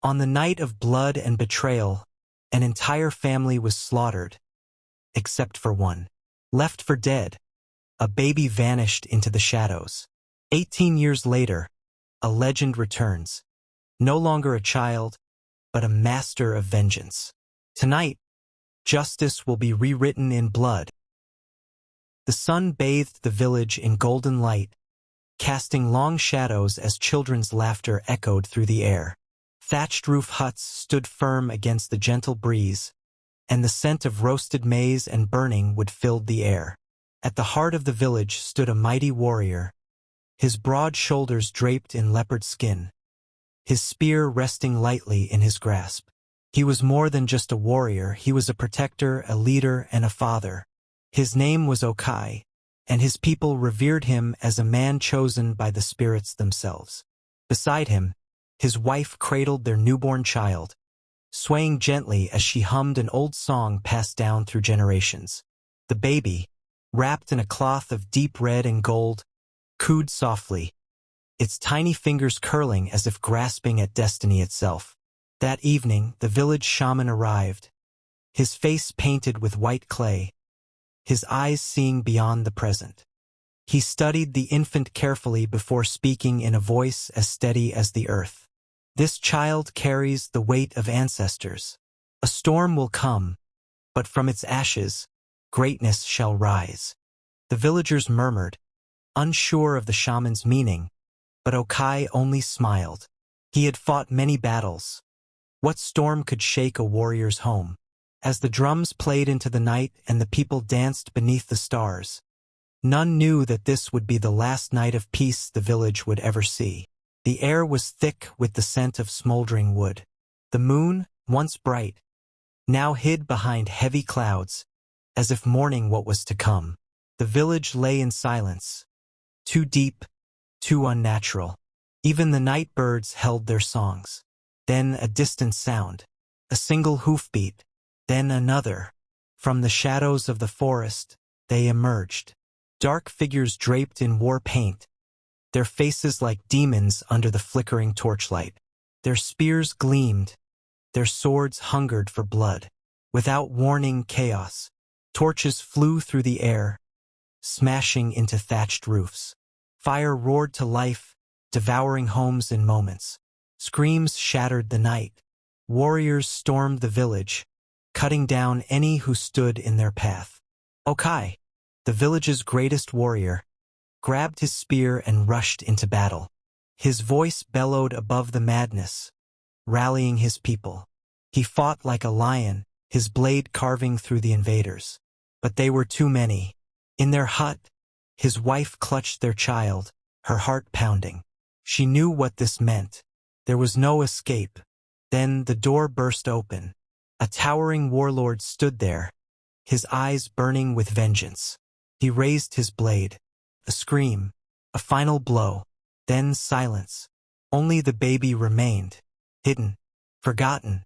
On the night of blood and betrayal, an entire family was slaughtered, except for one. Left for dead, a baby vanished into the shadows. 18 years later, a legend returns. No longer a child, but a master of vengeance. Tonight, justice will be rewritten in blood. The sun bathed the village in golden light, casting long shadows as children's laughter echoed through the air. Thatched roof huts stood firm against the gentle breeze, and the scent of roasted maize and burning wood filled the air. At the heart of the village stood a mighty warrior, his broad shoulders draped in leopard skin, his spear resting lightly in his grasp. He was more than just a warrior, he was a protector, a leader, and a father. His name was Okai, and his people revered him as a man chosen by the spirits themselves. Beside him, his wife cradled their newborn child, swaying gently as she hummed an old song passed down through generations. The baby, wrapped in a cloth of deep red and gold, cooed softly, its tiny fingers curling as if grasping at destiny itself. That evening, the village shaman arrived, his face painted with white clay, his eyes seeing beyond the present. He studied the infant carefully before speaking in a voice as steady as the earth. This child carries the weight of ancestors. A storm will come, but from its ashes, greatness shall rise. The villagers murmured, unsure of the shaman's meaning, but Okai only smiled. He had fought many battles. What storm could shake a warrior's home? As the drums played into the night and the people danced beneath the stars, none knew that this would be the last night of peace the village would ever see. The air was thick with the scent of smoldering wood. The moon, once bright, now hid behind heavy clouds, as if mourning what was to come. The village lay in silence, too deep, too unnatural. Even the night birds held their songs. Then a distant sound, a single hoofbeat, then another. From the shadows of the forest, they emerged. Dark figures draped in war paint, their faces like demons under the flickering torchlight. Their spears gleamed, their swords hungered for blood. Without warning, chaos. Torches flew through the air, smashing into thatched roofs. Fire roared to life, devouring homes in moments. Screams shattered the night. Warriors stormed the village, cutting down any who stood in their path. Okai, the village's greatest warrior, grabbed his spear and rushed into battle. His voice bellowed above the madness, rallying his people. He fought like a lion, his blade carving through the invaders. But they were too many. In their hut, his wife clutched their child, her heart pounding. She knew what this meant. There was no escape. Then the door burst open. A towering warlord stood there, his eyes burning with vengeance. He raised his blade. A scream, a final blow, then silence. Only the baby remained, hidden, forgotten,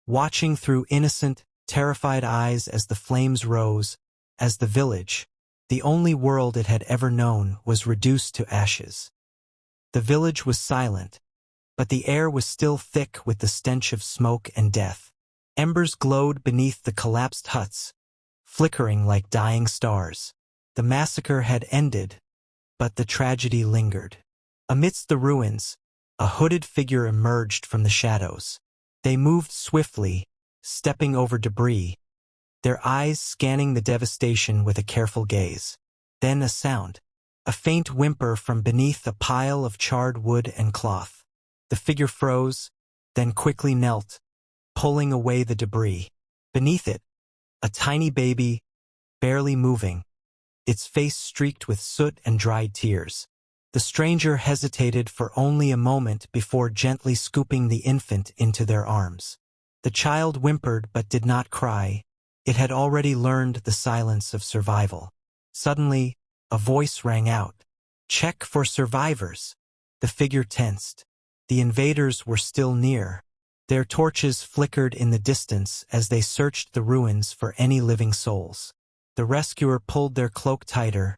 watching through innocent, terrified eyes as the flames rose, as the village, the only world it had ever known, was reduced to ashes. The village was silent, but the air was still thick with the stench of smoke and death. Embers glowed beneath the collapsed huts, flickering like dying stars. The massacre had ended, but the tragedy lingered. Amidst the ruins, a hooded figure emerged from the shadows. They moved swiftly, stepping over debris, their eyes scanning the devastation with a careful gaze. Then a sound, a faint whimper from beneath a pile of charred wood and cloth. The figure froze, then quickly knelt, pulling away the debris. Beneath it, a tiny baby, barely moving, its face streaked with soot and dried tears. The stranger hesitated for only a moment before gently scooping the infant into their arms. The child whimpered but did not cry. It had already learned the silence of survival. Suddenly, a voice rang out. "Check for survivors." The figure tensed. The invaders were still near. Their torches flickered in the distance as they searched the ruins for any living souls. The rescuer pulled their cloak tighter,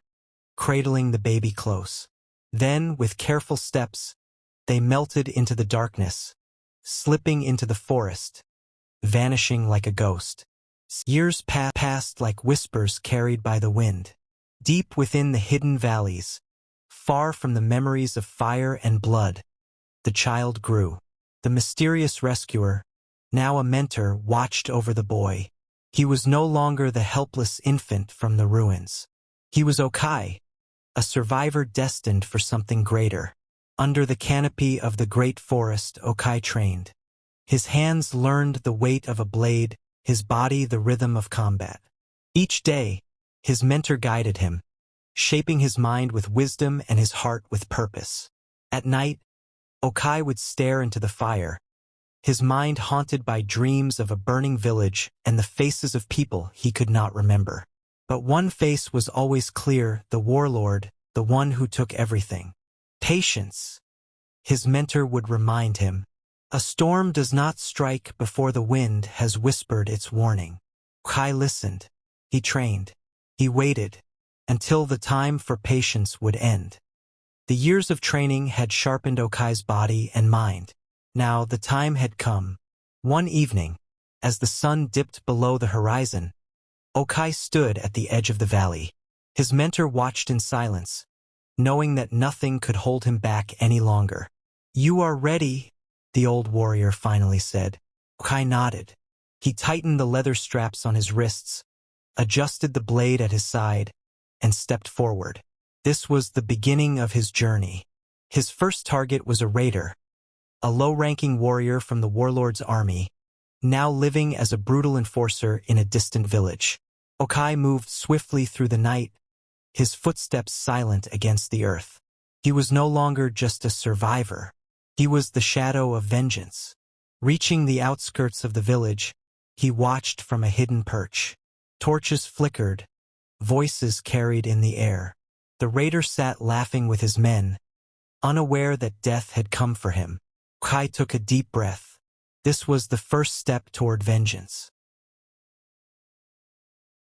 cradling the baby close. Then, with careful steps, they melted into the darkness, slipping into the forest, vanishing like a ghost. Years passed like whispers carried by the wind. Deep within the hidden valleys, far from the memories of fire and blood, the child grew. The mysterious rescuer, now a mentor, watched over the boy. He was no longer the helpless infant from the ruins. He was Okai, a survivor destined for something greater. Under the canopy of the great forest, Okai trained. His hands learned the weight of a blade, his body the rhythm of combat. Each day, his mentor guided him, shaping his mind with wisdom and his heart with purpose. At night, Okai would stare into the fire, his mind haunted by dreams of a burning village and the faces of people he could not remember. But one face was always clear, the warlord, the one who took everything. Patience, his mentor would remind him. A storm does not strike before the wind has whispered its warning. Kai listened. He trained. He waited until the time for patience would end. The years of training had sharpened Okai's body and mind. Now the time had come. One evening, as the sun dipped below the horizon, Okai stood at the edge of the valley. His mentor watched in silence, knowing that nothing could hold him back any longer. "You are ready," the old warrior finally said. Okai nodded. He tightened the leather straps on his wrists, adjusted the blade at his side, and stepped forward. This was the beginning of his journey. His first target was a raider, a low-ranking warrior from the warlord's army, now living as a brutal enforcer in a distant village. Okai moved swiftly through the night, his footsteps silent against the earth. He was no longer just a survivor. He was the shadow of vengeance. Reaching the outskirts of the village, he watched from a hidden perch. Torches flickered, voices carried in the air. The raider sat laughing with his men, unaware that death had come for him. Kai took a deep breath. This was the first step toward vengeance.